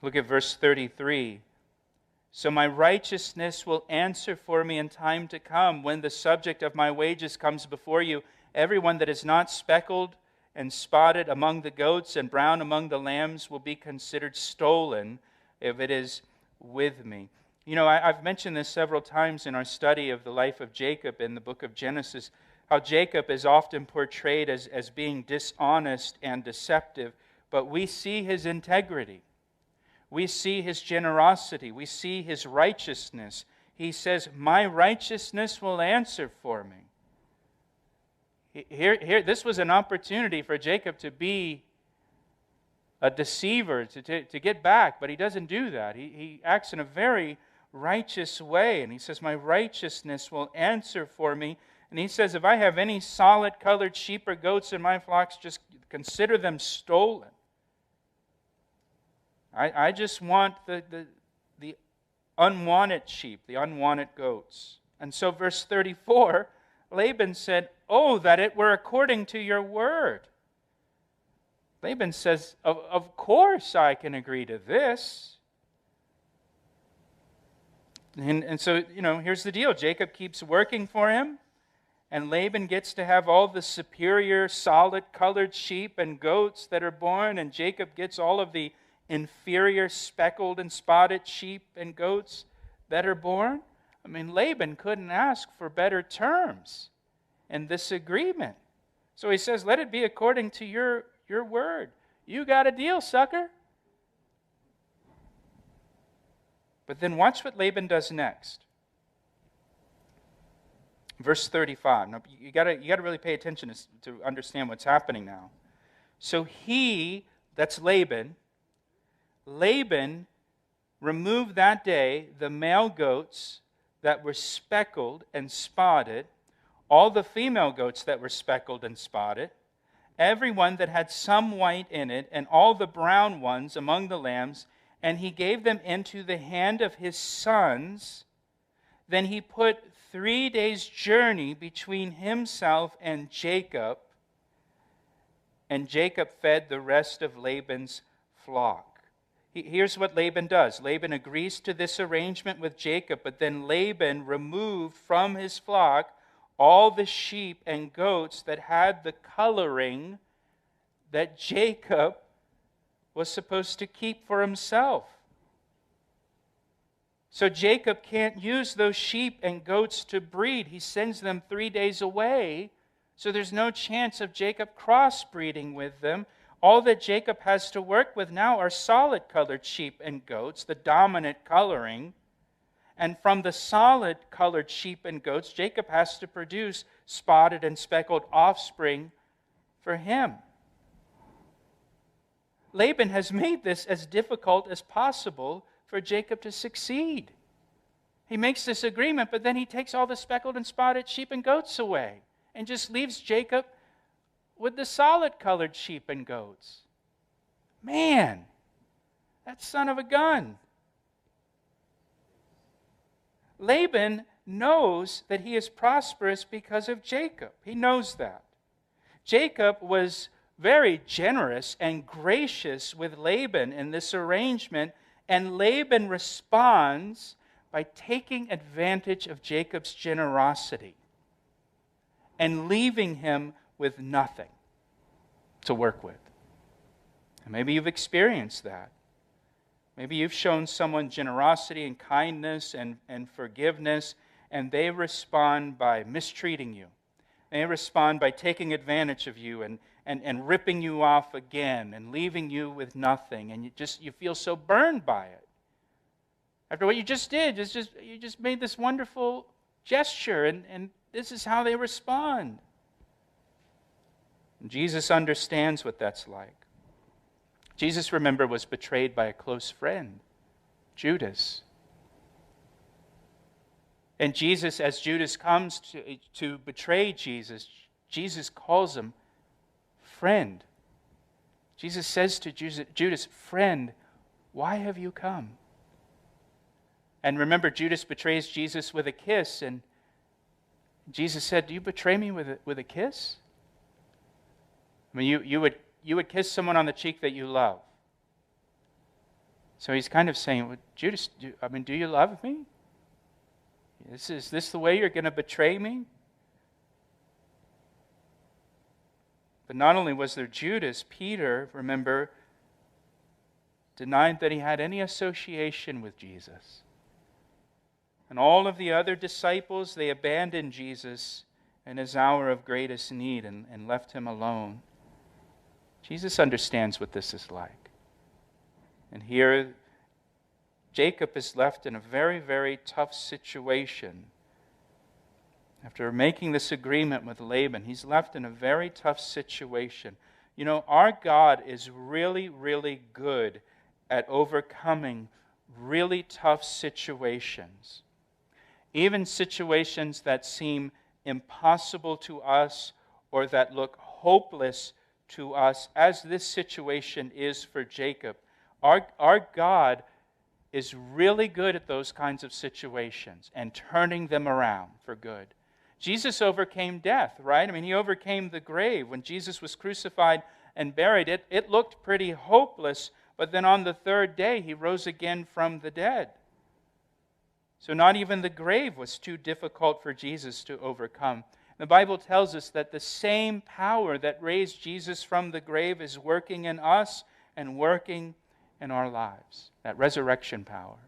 Look at verse 33. So my righteousness will answer for me in time to come, when the subject of my wages comes before you. Everyone that is not speckled and spotted among the goats and brown among the lambs will be considered stolen if it is with me. You know, I've mentioned this several times in our study of the life of Jacob in the book of Genesis, how Jacob is often portrayed as being dishonest and deceptive, but we see his integrity. We see his generosity. We see his righteousness. He says, my righteousness will answer for me. Here, this was an opportunity for Jacob to be a deceiver, to get back, but he doesn't do that. He acts in a very righteous way, and he says, my righteousness will answer for me. And he says, if I have any solid-colored sheep or goats in my flocks, just consider them stolen. I just want the unwanted sheep, the unwanted goats. And so verse 34, Laban said, oh, that it were according to your word. Laban says, of course I can agree to this. And so, here's the deal. Jacob keeps working for him, and Laban gets to have all the superior, solid-colored sheep and goats that are born, and Jacob gets all of the inferior, speckled and spotted sheep and goats that are born. I mean, Laban couldn't ask for better terms in this agreement. So he says, let it be according to your word. You got a deal, sucker. But then watch what Laban does next. Verse 35. Now, you got to really pay attention to understand what's happening now. So that's Laban removed that day the male goats that were speckled and spotted, all the female goats that were speckled and spotted, every one that had some white in it, and all the brown ones among the lambs, and he gave them into the hand of his sons. Then he put 3 days' journey between himself and Jacob fed the rest of Laban's flock. Here's what Laban does. Laban agrees to this arrangement with Jacob, but then Laban removed from his flock all the sheep and goats that had the coloring that Jacob was supposed to keep for himself. So Jacob can't use those sheep and goats to breed. He sends them 3 days away, so there's no chance of Jacob crossbreeding with them. All that Jacob has to work with now are solid-colored sheep and goats, the dominant coloring. And from the solid-colored sheep and goats, Jacob has to produce spotted and speckled offspring for him. Laban has made this as difficult as possible for Jacob to succeed. He makes this agreement, but then he takes all the speckled and spotted sheep and goats away and just leaves Jacob with the solid-colored sheep and goats. Man, that son of a gun. Laban knows that he is prosperous because of Jacob. He knows that. Jacob was very generous and gracious with Laban in this arrangement, and Laban responds by taking advantage of Jacob's generosity and leaving him with nothing to work with. And maybe you've experienced that. Maybe you've shown someone generosity and kindness and forgiveness, and they respond by mistreating you. They respond by taking advantage of you and ripping you off again and leaving you with nothing, and you feel so burned by it. After what you just did, you just made this wonderful gesture, and this is how they respond. Jesus understands what that's like. Jesus, remember, was betrayed by a close friend, Judas. And Jesus, as Judas comes to betray Jesus, Jesus calls him friend. Jesus says to Judas, friend, why have you come? And remember, Judas betrays Jesus with a kiss, and Jesus said, do you betray me with a kiss? I mean, you would kiss someone on the cheek that you love. So he's kind of saying, well, Judas, do you love me? Is this the way you're going to betray me? But not only was there Judas, Peter, remember, denied that he had any association with Jesus. And all of the other disciples, they abandoned Jesus in his hour of greatest need and left him alone. Jesus understands what this is like. And here, Jacob is left in a very, very tough situation. After making this agreement with Laban, he's left in a very tough situation. You know, our God is really, really good at overcoming really tough situations. Even situations that seem impossible to us or that look hopeless to us, as this situation is for Jacob. Our God is really good at those kinds of situations and turning them around for good. Jesus overcame death, right? He overcame the grave. When Jesus was crucified and buried, it looked pretty hopeless, but then on the third day, he rose again from the dead. So not even the grave was too difficult for Jesus to overcome. The Bible tells us that the same power that raised Jesus from the grave is working in us and working in our lives, that resurrection power.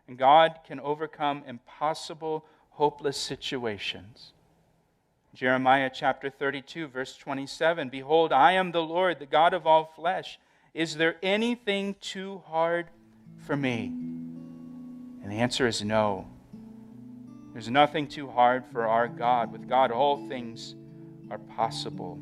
And God can overcome impossible, hopeless situations. Jeremiah chapter 32, verse 27, "Behold, I am the Lord, the God of all flesh. Is there anything too hard for me?" And the answer is no. There's nothing too hard for our God. With God, all things are possible.